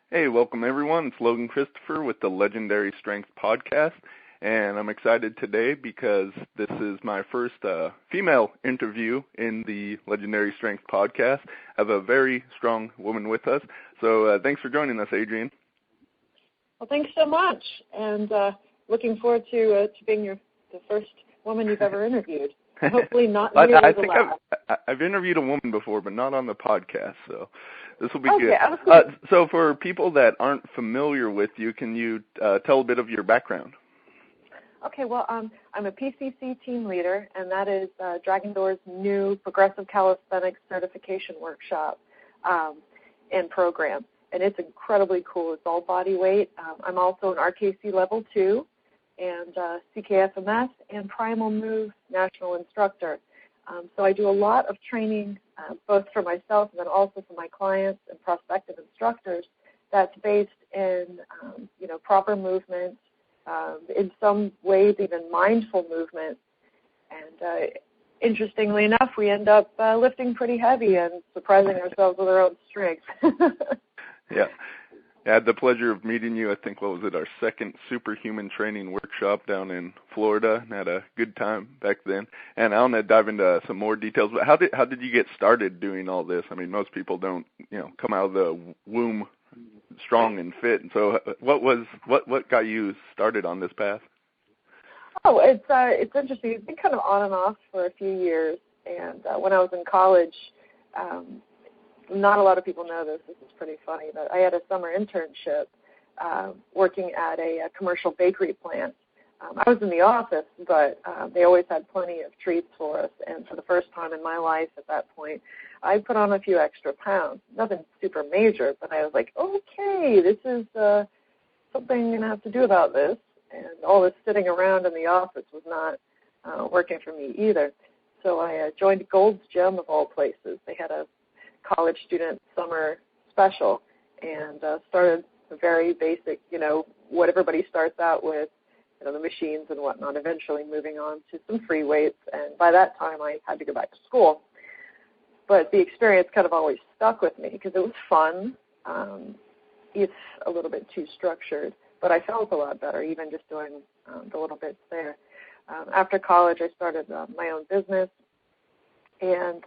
Hey, welcome everyone. It's Logan Christopher with the Legendary Strength Podcast, and I'm excited today because this is my first female interview in the Legendary Strength Podcast. I have a very strong woman with us, so thanks for joining us, Adrienne. Well, thanks so much, and looking forward to being the first woman you've ever interviewed. Hopefully not nearly I the think last. I've interviewed a woman before, but not on the podcast, so this will be Okay, good. So for people that aren't familiar with you, can you tell a bit of your background? Okay, well, I'm a PCC team leader, and that is Dragon Door's new Progressive Calisthenics Certification workshop and program. And it's incredibly cool. It's all body weight. I'm also an RKC Level 2 and CKFMS and Primal Move National Instructor. So I do a lot of training, both for myself and then also for my clients and prospective instructors, that's based in, proper movement, in some ways even mindful movement. And interestingly enough, we end up lifting pretty heavy and surprising ourselves with our own strength. Yeah. I had the pleasure of meeting you, I think, our second superhuman training workshop down in Florida, and had a good time back then. And I want to dive into some more details, but how did you get started doing all this? I mean, most people don't, come out of the womb strong and fit. And so what got you started on this path? Oh, it's interesting. It's been kind of on and off for a few years. And when I was in college, not a lot of people know this. This is pretty funny, but I had a summer internship working at a commercial bakery plant. I was in the office, but they always had plenty of treats for us. And for the first time in my life at that point, I put on a few extra pounds. Nothing super major, but I was like, okay, this is something I'm going to have to do about this. And all this sitting around in the office was not working for me either. So I joined Gold's Gym of all places. They had a college student summer special and started a very basic, what everybody starts out with, the machines and whatnot, eventually moving on to some free weights. And by that time, I had to go back to school. But the experience kind of always stuck with me because it was fun. It's a little bit too structured, but I felt a lot better even just doing the little bits there. After college, I started my own business. And,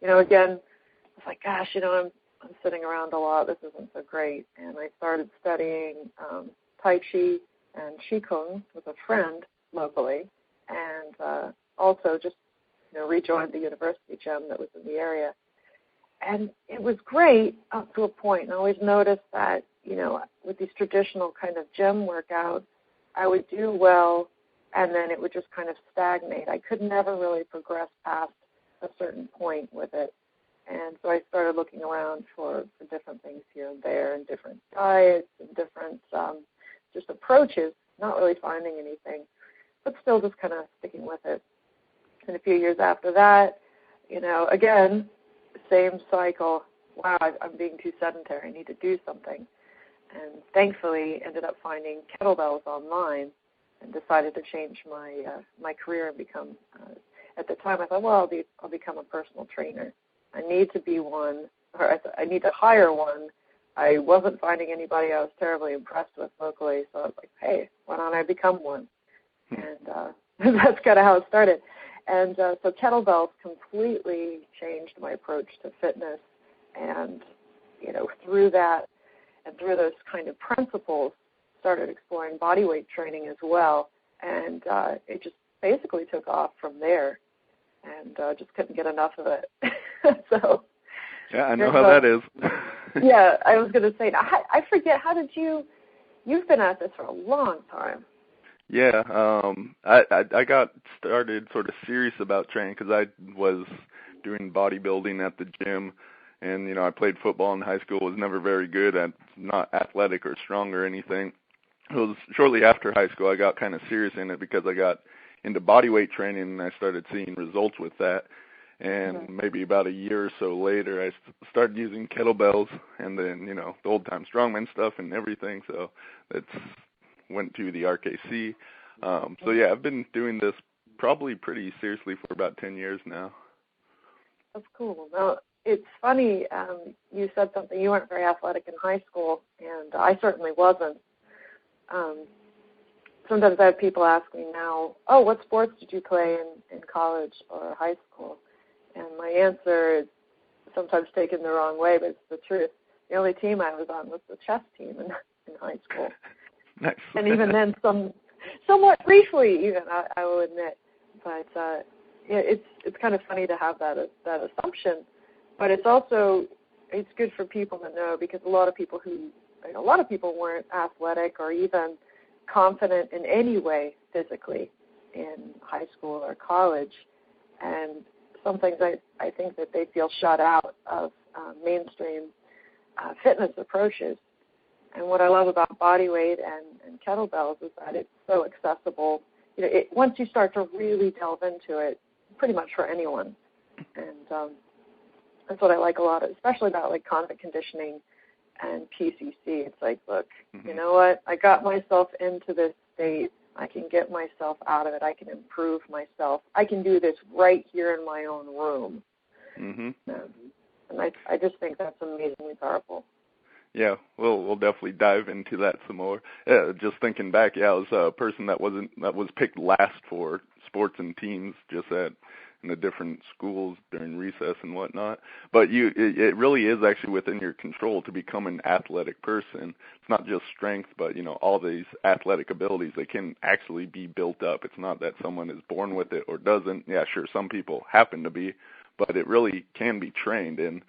again, it's like, gosh, I'm sitting around a lot. This isn't so great. And I started studying Tai Chi and Qigong with a friend locally, and also just rejoined the university gym that was in the area. And it was great up to a point. And I always noticed that, with these traditional kind of gym workouts, I would do well, and then it would just kind of stagnate. I could never really progress past a certain point with it. And so I started looking around for different things here and there, and different diets and different just approaches, not really finding anything, but still just kind of sticking with it. And a few years after that, again, same cycle. Wow, I'm being too sedentary. I need to do something. And thankfully ended up finding kettlebells online and decided to change my career and become, at the time I thought, well, I'll become a personal trainer. I need to be one, or I need to hire one. I wasn't finding anybody I was terribly impressed with locally, so I was like, hey, why don't I become one? And that's kind of how it started. And so kettlebells completely changed my approach to fitness. And, through that and through those kind of principles, started exploring body weight training as well. And it just basically took off from there. And just couldn't get enough of it. So yeah, I know how that is. Yeah, I was going to say, I forget, how did you've been at this for a long time. Yeah, I got started sort of serious about training because I was doing bodybuilding at the gym, and, I played football in high school, was never very good at, not athletic or strong or anything. It was shortly after high school I got kind of serious in it because I got into bodyweight training, and I started seeing results with that. And maybe about a year or so later, I started using kettlebells, and then, the old-time strongman stuff and everything. So that's went to the RKC. So, yeah, I've been doing this probably pretty seriously for about 10 years now. That's cool. Now, it's funny. You said something. You weren't very athletic in high school, and I certainly wasn't. Sometimes I have people ask me now, oh, what sports did you play in college or high school? And my answer is sometimes taken the wrong way, but it's the truth. The only team I was on was the chess team in high school. Nice. And even then, somewhat briefly, even, I will admit. But it's kind of funny to have that assumption. But it's good for people to know, because a lot of people weren't athletic or even confident in any way physically in high school or college, and sometimes I think that they feel shut out of mainstream fitness approaches. And what I love about body weight and kettlebells is that it's so accessible. Once you start to really delve into it, pretty much for anyone. And that's what I like a lot, especially about like contact conditioning and PCC. It's like, look, you know what? I got myself into this state. I can get myself out of it. I can improve myself. I can do this right here in my own room. And I just think that's amazingly powerful. Yeah, we'll definitely dive into that some more. Just thinking back, I was a person that was picked last for sports and teams, just in the different schools during recess and whatnot. But it really is actually within your control to become an athletic person. It's not just strength, but all these athletic abilities, they can actually be built up. It's not that someone is born with it or doesn't. Yeah, sure, some people happen to be, but it really can be trained. And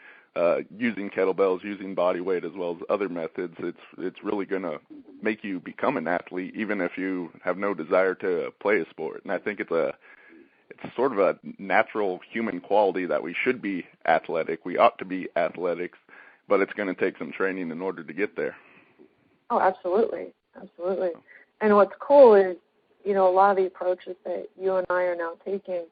using kettlebells, using body weight, as well as other methods, it's really going to make you become an athlete, even if you have no desire to play a sport. And I think it's sort of a natural human quality that we should be athletic. We ought to be athletics, but it's going to take some training in order to get there. Oh, absolutely. Absolutely. And what's cool is, a lot of the approaches that you and I are now taking,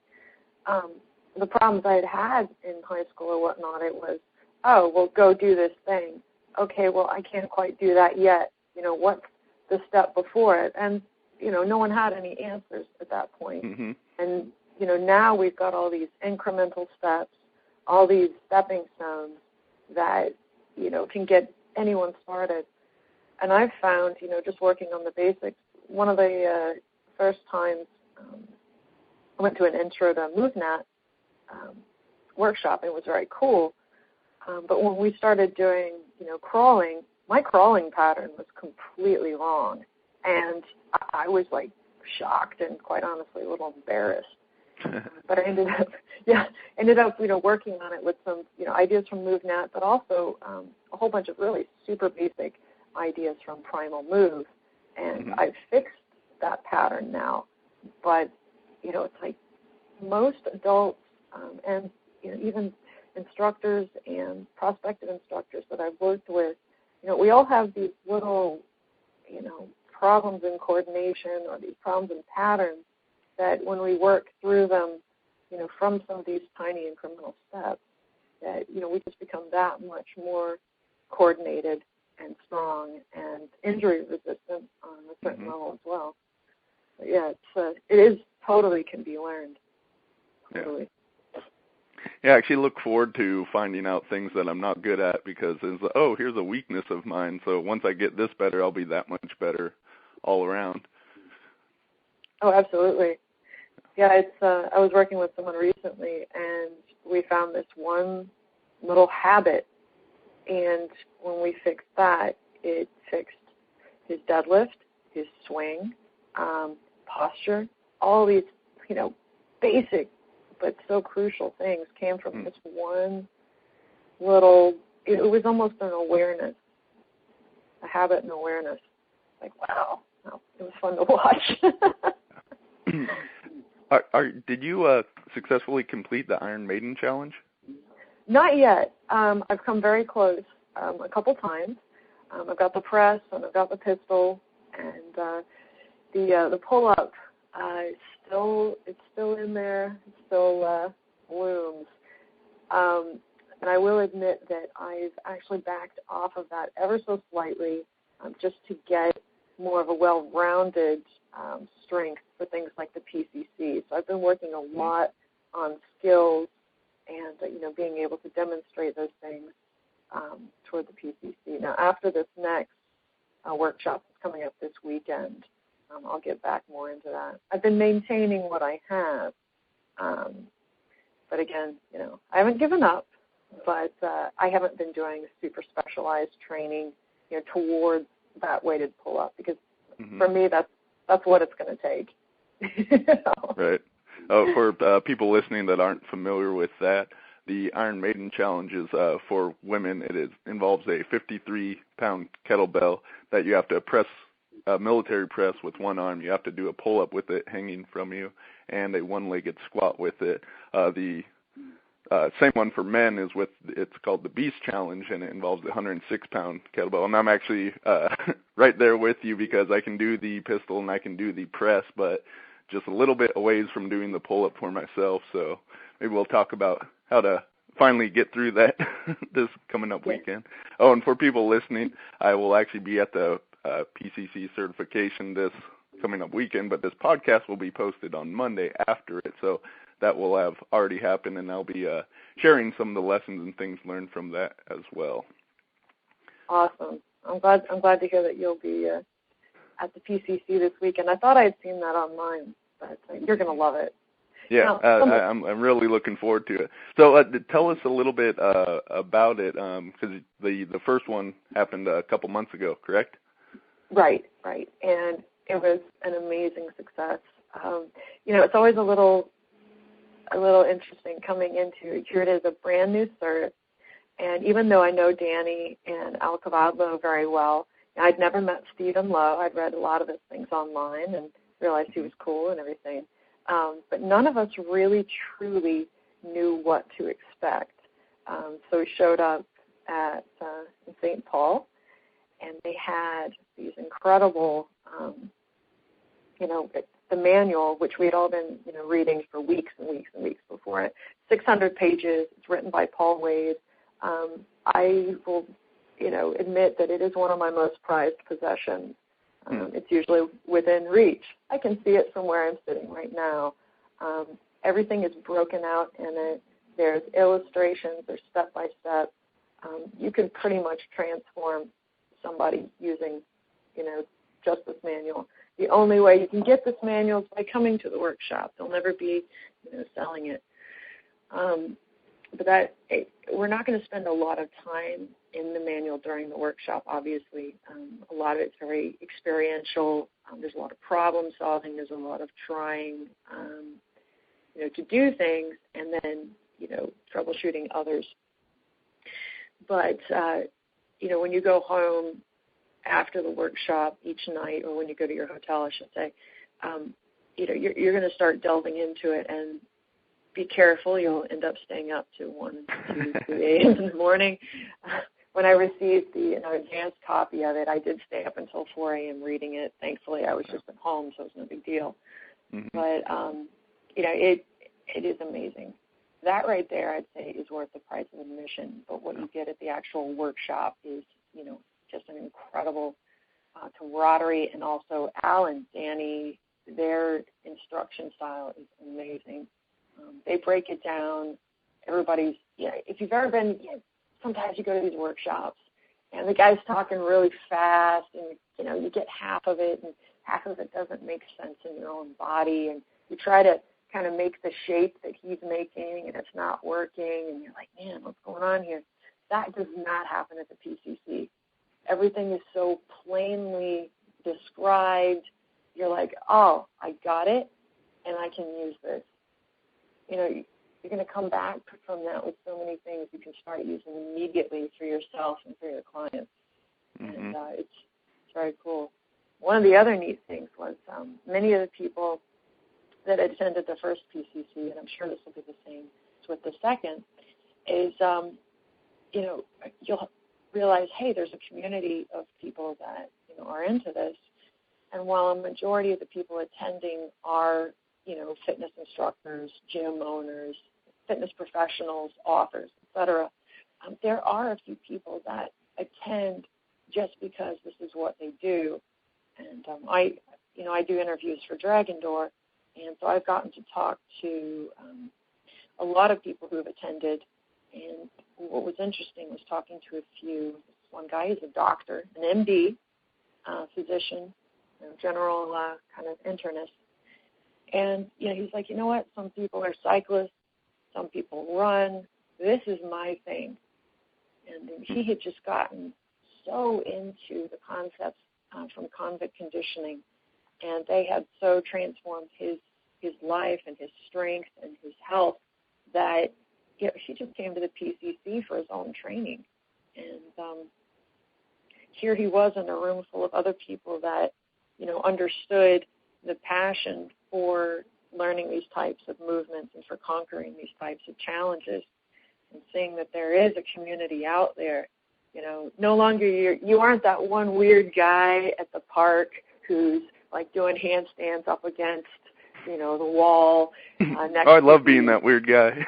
the problems I had in high school or whatnot, it was, oh, well, go do this thing. Okay, well, I can't quite do that yet. What's the step before it? And, no one had any answers at that point. And, now we've got all these incremental steps, all these stepping stones that, can get anyone started. And I've found, just working on the basics, one of the first times I went to an intro to MoveNat workshop. It was very cool. But when we started doing, crawling, my crawling pattern was completely wrong. And I was, like, shocked and, quite honestly, a little embarrassed. But I ended up, working on it with some, ideas from MoveNat, but also a whole bunch of really super basic ideas from Primal Move. And I've fixed that pattern now. But, it's like most adults and, even instructors and prospective instructors that I've worked with, we all have these little, problems in coordination or these problems in patterns that when we work through them, from some of these tiny incremental steps, that, we just become that much more coordinated and strong and injury resistant on a certain level as well. But yeah, it is totally can be learned. Totally. Yeah, I actually look forward to finding out things that I'm not good at, because it's, here's a weakness of mine. So once I get this better, I'll be that much better all around. Oh, absolutely. Yeah, I was working with someone recently, and we found this one little habit, and when we fixed that, it fixed his deadlift, his swing, posture, all these, basic but so crucial things came from this one little, it was almost an awareness, a habit and awareness. Like, wow, it was fun to watch. Did you successfully complete the Iron Maiden challenge? Not yet. I've come very close a couple times. I've got the press and I've got the pistol, and the pull-up. It's still in there. It still looms. And I will admit that I've actually backed off of that ever so slightly, just to get more of a well-rounded strength for things like the PCC. So I've been working a lot on skills and, being able to demonstrate those things toward the PCC. Now, after this next workshop that's coming up this weekend, I'll get back more into that. I've been maintaining what I have, but again, I haven't given up, but I haven't been doing super specialized training, towards that weighted pull-up, because for me, that's what it's going to take. Right. For people listening that aren't familiar with that, the Iron Maiden challenge is for women. It involves a 53-pound kettlebell that you have to press, military press with one arm. You have to do a pull-up with it hanging from you, and a one-legged squat with it. The same one for men is it's called the Beast Challenge, and it involves the 106-pound kettlebell. And I'm actually right there with you, because I can do the pistol and I can do the press, but just a little bit a ways from doing the pull-up for myself. So maybe we'll talk about how to finally get through that this coming up weekend. Oh, and for people listening, I will actually be at the PCC certification this coming up weekend, but this podcast will be posted on Monday after it. So that will have already happened, and I'll be sharing some of the lessons and things learned from that as well. Awesome. I'm glad to hear that you'll be at the PCC this weekend. I thought I had seen that online, but you're going to love it. Yeah, I'm really looking forward to it. So tell us a little bit about it, because the first one happened a couple months ago, correct? Right. And it was an amazing success. It's always a little interesting coming into it. Here it is, a brand new cert, and even though I know Danny and Al Cavadlo very well, I'd never met Stephen Lowe. I'd read a lot of his things online and realized he was cool and everything. But none of us really truly knew what to expect. So we showed up at St. Paul, and they had these incredible, the manual, which we had all been, reading for weeks and weeks and weeks before it. 600 pages. It's written by Paul Wade. I will, admit that it is one of my most prized possessions. It's usually within reach. I can see it from where I'm sitting right now. Everything is broken out in it. There's illustrations. There's step-by-step. You can pretty much transform somebody using, just this manual. The only way you can get this manual is by coming to the workshop. They'll never be, selling it. But we're not going to spend a lot of time in the manual during the workshop, obviously. A lot of it's very experiential. There's a lot of problem solving. There's a lot of trying, to do things and then, troubleshooting others. But, when you go home after the workshop each night, or when you go to your hotel, I should say, you're going to start delving into it, and be careful. You'll end up staying up to 1, 2, 3 a.m. in the morning. When I received the advanced copy of it, I did stay up until 4 a.m. reading it. Thankfully, I was just at home, so it was no big deal. Mm-hmm. But, it is amazing. That right there, I'd say, is worth the price of admission. But what you get at the actual workshop is, just an incredible camaraderie. And also Al and Danny, their instruction style is amazing. They break it down. Everybody's, if you've ever been, sometimes you go to these workshops and the guy's talking really fast and, you get half of it and half of it doesn't make sense in your own body, and you try to kind of make the shape that he's making and it's not working and you're like, man, what's going on here? That does not happen at the PCC. Everything is so plainly described. You're like, oh, I got it and I can use this. You're going to come back from that with so many things you can start using immediately for yourself and for your clients. Mm-hmm. And it's very cool. One of the other neat things was many of the people that attended the first PCC, and I'm sure this will be the same with the second, is, you'll realize, hey, there's a community of people that, are into this. And while a majority of the people attending are, fitness instructors, gym owners, fitness professionals, authors, etc., there are a few people that attend just because this is what they do. And I do interviews for Dragon Door, and so I've gotten to talk to a lot of people who have attended. And what was interesting was talking to a few. One guy is a doctor, an MD, physician, general kind of internist. And, he's like, you know what? Some people are cyclists. Some people run. This is my thing. And he had just gotten so into the concepts from convict conditioning, and they had so transformed his life and his strength and his health that he just came to the PCC for his own training. And here he was in a room full of other people that, understood the passion for learning these types of movements and for conquering these types of challenges, and seeing that there is a community out there. No longer you aren't that one weird guy at the park who's like doing handstands up against, the wall. Next I love being that weird guy.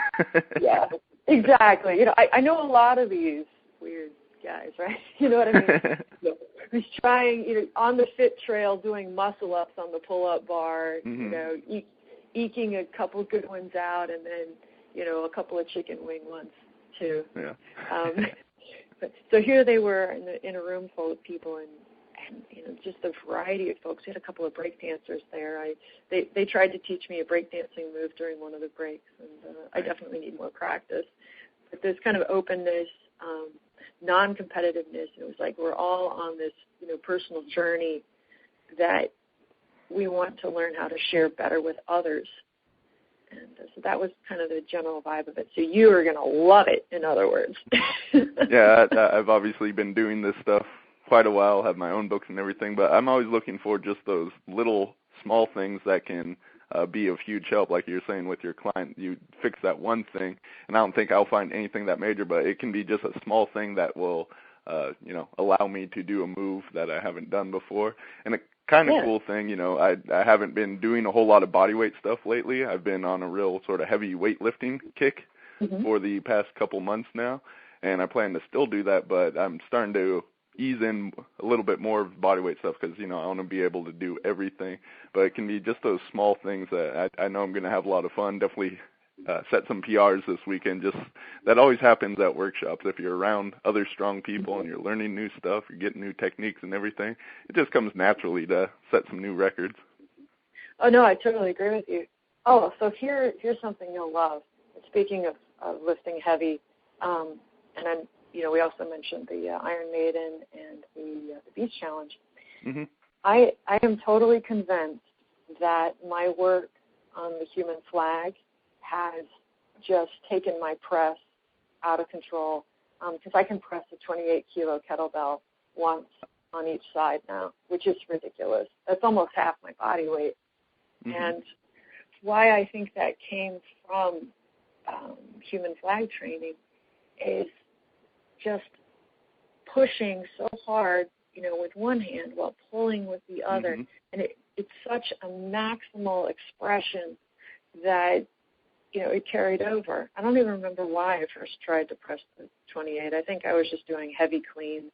Yeah, exactly. I know a lot of these weird guys, right? You know what I mean? Who's trying, on the fit trail, doing muscle ups on the pull-up bar, eking a couple good ones out, and then, a couple of chicken wing ones too. Yeah. So here they were in a room full of people, and just a variety of folks. We had a couple of break dancers there. They tried to teach me a breakdancing move during one of the breaks, and I definitely need more practice. But this kind of openness, non-competitiveness, and it was like we're all on this personal journey that we want to learn how to share better with others. And so that was kind of the general vibe of it. So you are going to love it, in other words. Yeah, I've obviously been doing this stuff quite a while, have my own books and everything, but I'm always looking for just those little small things that can be of huge help. Like you're saying with your client, you fix that one thing, and I don't think I'll find anything that major, but it can be just a small thing that will, allow me to do a move that I haven't done before. And a kind of cool thing, I haven't been doing a whole lot of bodyweight stuff lately. I've been on a real sort of heavy weightlifting kick for the past couple months now, and I plan to still do that, but I'm starting to ease in a little bit more of bodyweight stuff because, I want to be able to do everything. But it can be just those small things that I know I'm going to have a lot of fun. Definitely set some PRs this weekend. Just that always happens at workshops. If you're around other strong people and you're learning new stuff, you're getting new techniques and everything, it just comes naturally to set some new records. Oh, no, I totally agree with you. Oh, so here's something you'll love. Speaking of lifting heavy, and I'm, we also mentioned the Iron Maiden and the Beast Challenge. Mm-hmm. I am totally convinced that my work on the human flag has just taken my press out of control, because I can press a 28-kilo kettlebell once on each side now, which is ridiculous. That's almost half my body weight. Mm-hmm. And why I think that came from human flag training is just pushing so hard, with one hand while pulling with the other. Mm-hmm. And it's such a maximal expression that, it carried over. I don't even remember why I first tried to press the 28. I think I was just doing heavy cleans.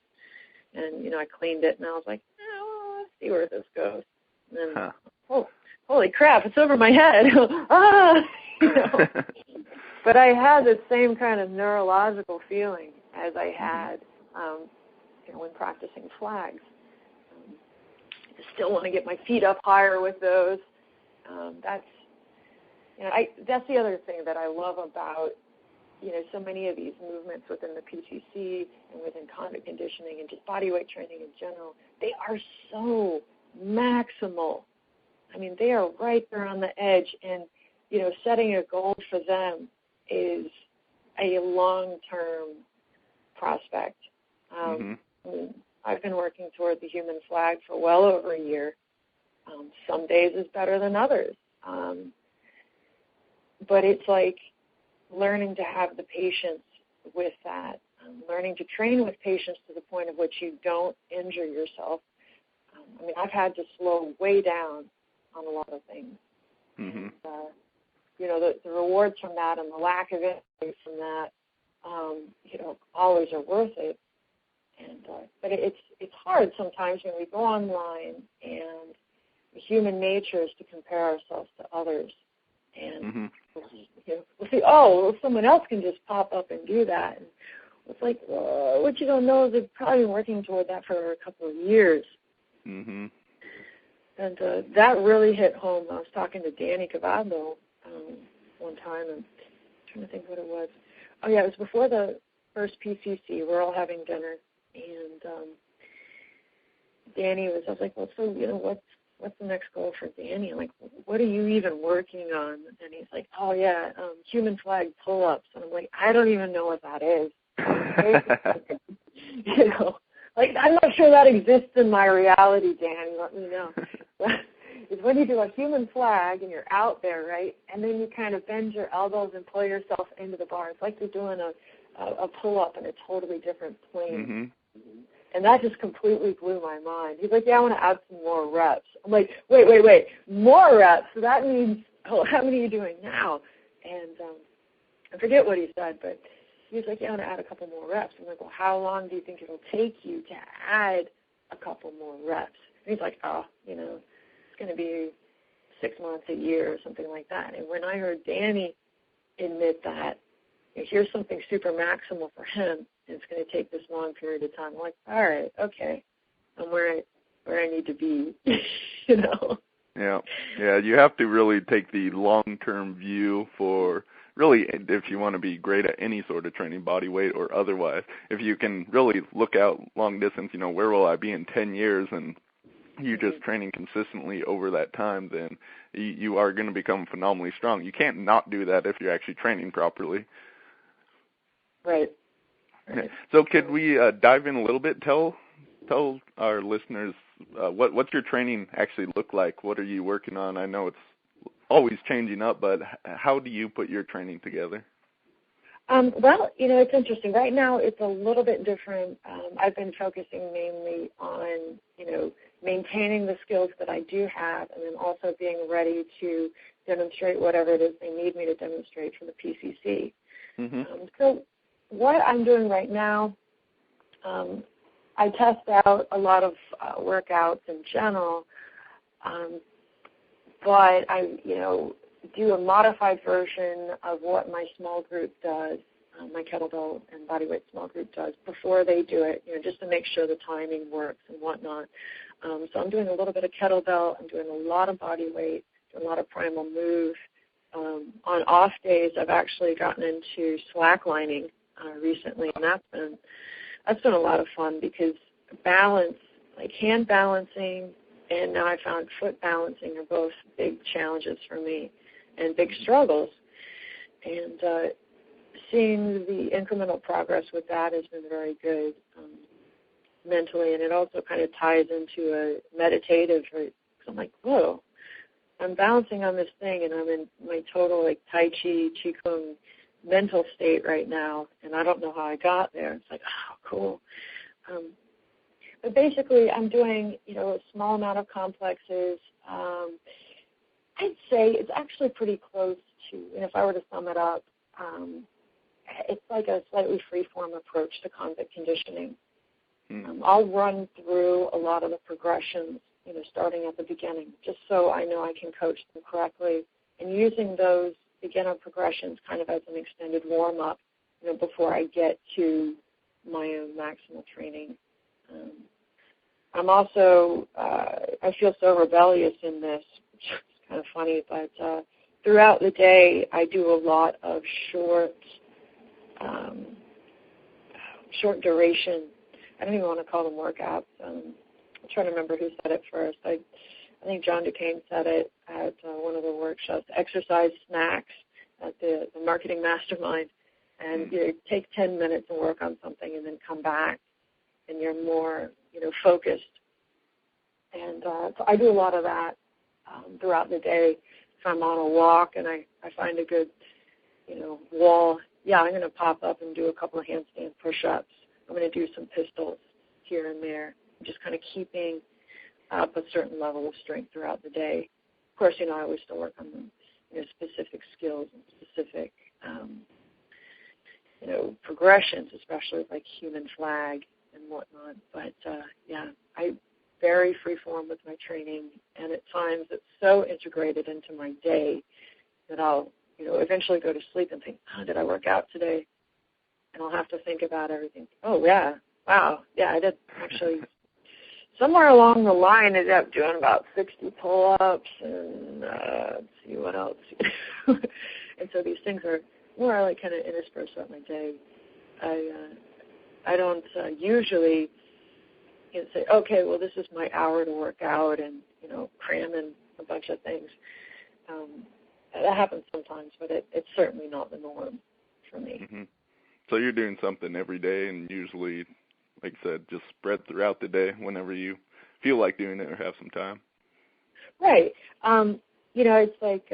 And, I cleaned it, and I was like, let's see where this goes. And then, holy crap, it's over my head. But I had the same kind of neurological feeling as I had when practicing flags. I still want to get my feet up higher with those. That's the other thing that I love about so many of these movements within the PTC and within convict conditioning and just bodyweight training in general. They are so maximal. I mean, they are right there on the edge, and setting a goal for them is a long-term prospect. I mean, I've been working toward the human flag for well over a year. Some days is better than others. But it's like learning to have the patience with that, learning to train with patience to the point of which you don't injure yourself. I mean, I've had to slow way down on a lot of things. Mm-hmm. And, the rewards from that and the lack of injury from that, always are worth it. And but it's hard sometimes when we go online, and human nature is to compare ourselves to others. And we'll see, well, someone else can just pop up and do that. And it's like, well, what you don't know is they've probably been working toward that for a couple of years. Mm-hmm. And that really hit home. I was talking to Danny Cavado one time, and I'm trying to think what it was. Oh, yeah, it was before the first PCC. We're all having dinner, and Danny I was like, well, so, what's the next goal for Danny? I'm like, what are you even working on? And he's like, oh, yeah, human flag pull-ups. And I'm like, I don't even know what that is. I'm not sure that exists in my reality, Danny. Let me know. It's when you do a human flag and you're out there, right? And then you kind of bend your elbows and pull yourself into the bar. It's like you're doing a pull-up in a totally different plane. Mm-hmm. And that just completely blew my mind. He's like, yeah, I want to add some more reps. I'm like, wait, more reps? So that means, how many are you doing now? And I forget what he said, but he was like, yeah, I want to add a couple more reps. I'm like, well, how long do you think it'll take you to add a couple more reps? And he's like, it's going to be 6 months, a year, or something like that. And when I heard Danny admit that, here's something super maximal for him, and it's going to take this long period of time, I'm like, all right, okay, I'm where I need to be, Yeah, you have to really take the long-term view for really, if you want to be great at any sort of training, body weight or otherwise. If you can really look out long distance, where will I be in 10 years, and you just training consistently over that time, then you are going to become phenomenally strong. You can't not do that if you're actually training properly. Right. So could we dive in a little bit? Tell our listeners what's your training actually look like? What are you working on? I know it's always changing up, but how do you put your training together? Well, it's interesting. Right now it's a little bit different. I've been focusing mainly on, maintaining the skills that I do have, and then also being ready to demonstrate whatever it is they need me to demonstrate for the PCC. Mm-hmm. So what I'm doing right now, I test out a lot of workouts in general, but I, do a modified version of what my small group does, my kettlebell and bodyweight small group does before they do it, just to make sure the timing works and whatnot. So I'm doing a little bit of kettlebell. I'm doing a lot of bodyweight, doing a lot of primal move. On off days, I've actually gotten into slacklining recently, and that's been a lot of fun because balance, like hand balancing, and now I found foot balancing are both big challenges for me and big struggles. And seeing the incremental progress with that has been very good mentally, and it also kind of ties into a meditative, because I'm like, whoa, I'm balancing on this thing, and I'm in my total Tai Chi, Qigong mental state right now, and I don't know how I got there. It's like, oh, cool. But basically, I'm doing, a small amount of complexes. I'd say it's actually pretty close to, and if I were to sum it up, it's like a slightly free-form approach to convict conditioning. I'll run through a lot of the progressions, starting at the beginning, just so I know I can coach them correctly, and using those beginner progressions kind of as an extended warm-up, before I get to my own maximal training. I'm also, I feel so rebellious in this, which is kind of funny, but throughout the day I do a lot of short duration, I don't even want to call them workouts. I'm trying to remember who said it first. I think John Duquesne said it at one of the workshops, exercise snacks at the marketing mastermind. And you take 10 minutes and work on something and then come back and you're more, focused. And so I do a lot of that throughout the day. If I'm on a walk and I find a good, wall, I'm going to pop up and do a couple of handstand push-ups. I'm going to do some pistols here and there, just kind of keeping up a certain level of strength throughout the day. Of course, I always still work on specific skills and specific, progressions, especially like human flag and whatnot. But, I very free-form with my training, and at times it's so integrated into my day that I'll, eventually go to sleep and think, oh, did I work out today? And I'll have to think about everything. Oh, yeah. Wow. Yeah, I did actually. Somewhere along the line, I ended up doing about 60 pull-ups and let's see what else. And so these things are more like kind of interspersed throughout my day. I don't usually say, okay, well, this is my hour to work out and, cram in a bunch of things. That happens sometimes, but it's certainly not the norm for me. Mm-hmm. So you're doing something every day and usually, like I said, just spread throughout the day whenever you feel like doing it or have some time. Right. It's like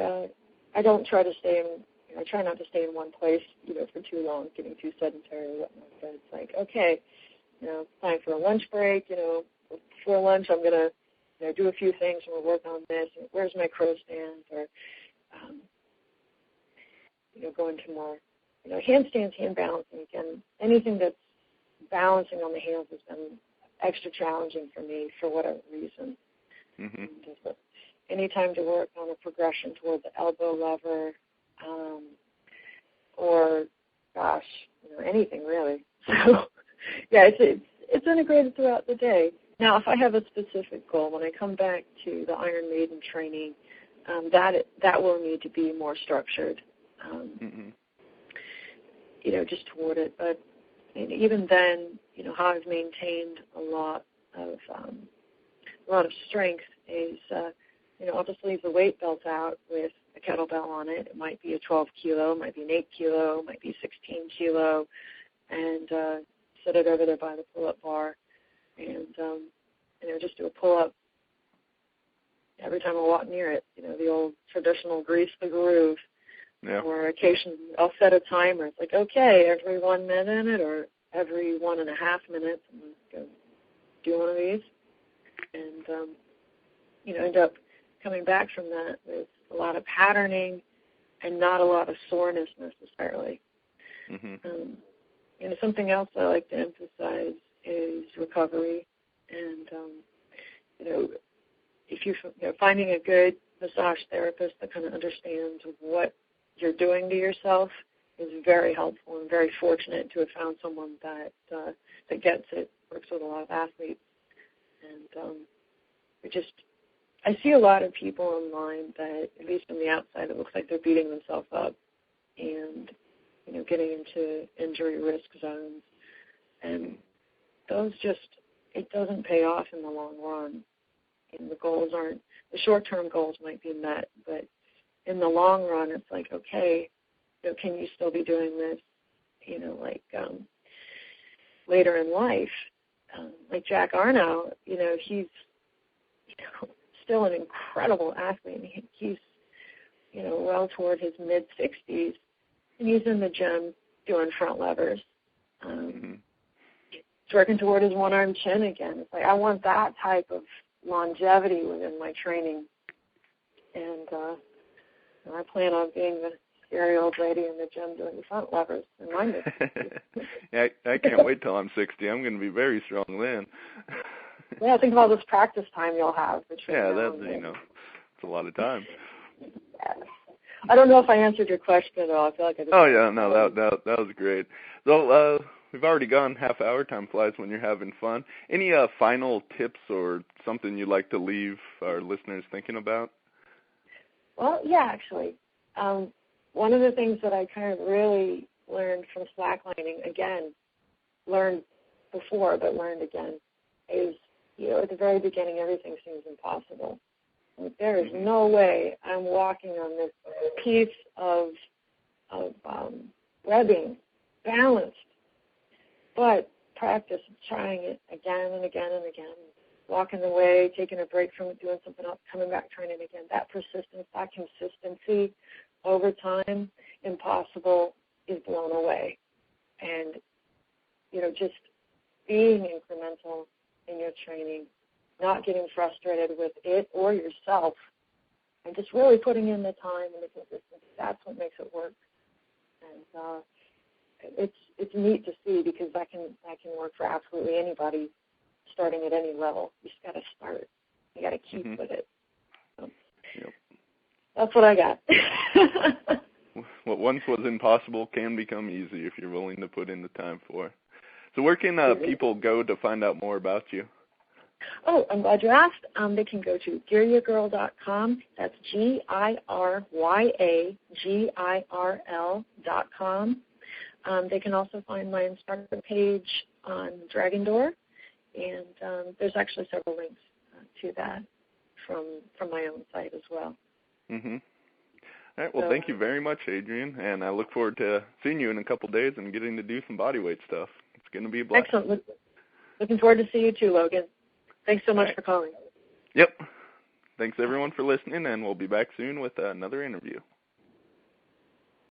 I don't try to stay in, I try not to stay in one place, for too long, getting too sedentary or whatnot. But it's like, okay, time for a lunch break, before lunch I'm going to, do a few things and we'll work on this. Where's my crow stand? Or, go into more, handstands, hand balancing. Again, anything that's balancing on the hands has been extra challenging for me for whatever reason. Mm-hmm. Any time to work on a progression toward the elbow lever, or, gosh, anything really. So, yeah, it's integrated throughout the day. Now, if I have a specific goal, when I come back to the Iron Maiden training, that will need to be more structured, just toward it. But even then, how I've maintained a lot of strength is, I'll just leave the weight belt out with a kettlebell on it. It might be a 12 kilo, might be an 8 kilo, might be 16 kilo, and set it over there by the pull-up bar, and just do a pull-up every time I walk near it. The old traditional grease the groove. Yeah. Or occasionally I'll set a timer. It's like, okay, every 1 minute or every 1.5 minutes, I'm going to do one of these, and end up coming back from that with a lot of patterning and not a lot of soreness necessarily. Mm-hmm. Something else I like to emphasize is recovery, and if you're finding a good massage therapist that kind of understands what you're doing to yourself is very helpful, and very fortunate to have found someone that gets it, works with a lot of athletes. And I see a lot of people online that, at least from the outside, it looks like they're beating themselves up and, getting into injury risk zones. And it doesn't pay off in the long run. And the short-term goals might be met, but in the long run, it's like, okay, can you still be doing this, later in life? Like Jack Arnow, he's still an incredible athlete. He's, well toward his mid-60s, and he's in the gym doing front levers. He's working toward his one-arm chin again. It's like, I want that type of longevity within my training. And I plan on being the scary old lady in the gym doing the front levers in my mid-60s. Yeah, I can't wait till I'm 60. I'm going to be very strong then. Yeah, think of all this practice time you'll have. Yeah, it's a lot of time. Yeah. I don't know if I answered your question at all. I feel like I did. Oh, yeah, no, that was great. So we've already gone half hour. Time flies when you're having fun. Any final tips or something you'd like to leave our listeners thinking about? Well, yeah, actually. One of the things that I kind of really learned from slacklining, again, learned before but learned again, is, at the very beginning, everything seems impossible. Like, there is no way I'm walking on this piece of webbing, balanced. But practice, trying it again and again and again, walking away, taking a break from it, doing something else, coming back, trying it again. That persistence, that consistency over time, impossible is blown away. And, just being incremental in your training, not getting frustrated with it or yourself, and just really putting in the time and the consistency. That's what makes it work. And it's neat to see, because that can work for absolutely anybody starting at any level. You just got to start. You got to keep with it. So, That's what I got. what once was impossible can become easy if you're willing to put in the time for it. So where can people go to find out more about you? Oh, I'm glad you asked. They can go to giryagirl.com. That's GIRYAGIRL.com. They can also find my instructor page on Dragon Door, and there's actually several links to that from my own site as well. Mm-hmm. All right, well, thank you very much, Adrienne, and I look forward to seeing you in a couple days and getting to do some bodyweight stuff. It's going to be a blast. Excellent. Looking forward to see you too, Logan. Thanks so much for calling. Yep. Thanks, everyone, for listening, and we'll be back soon with another interview.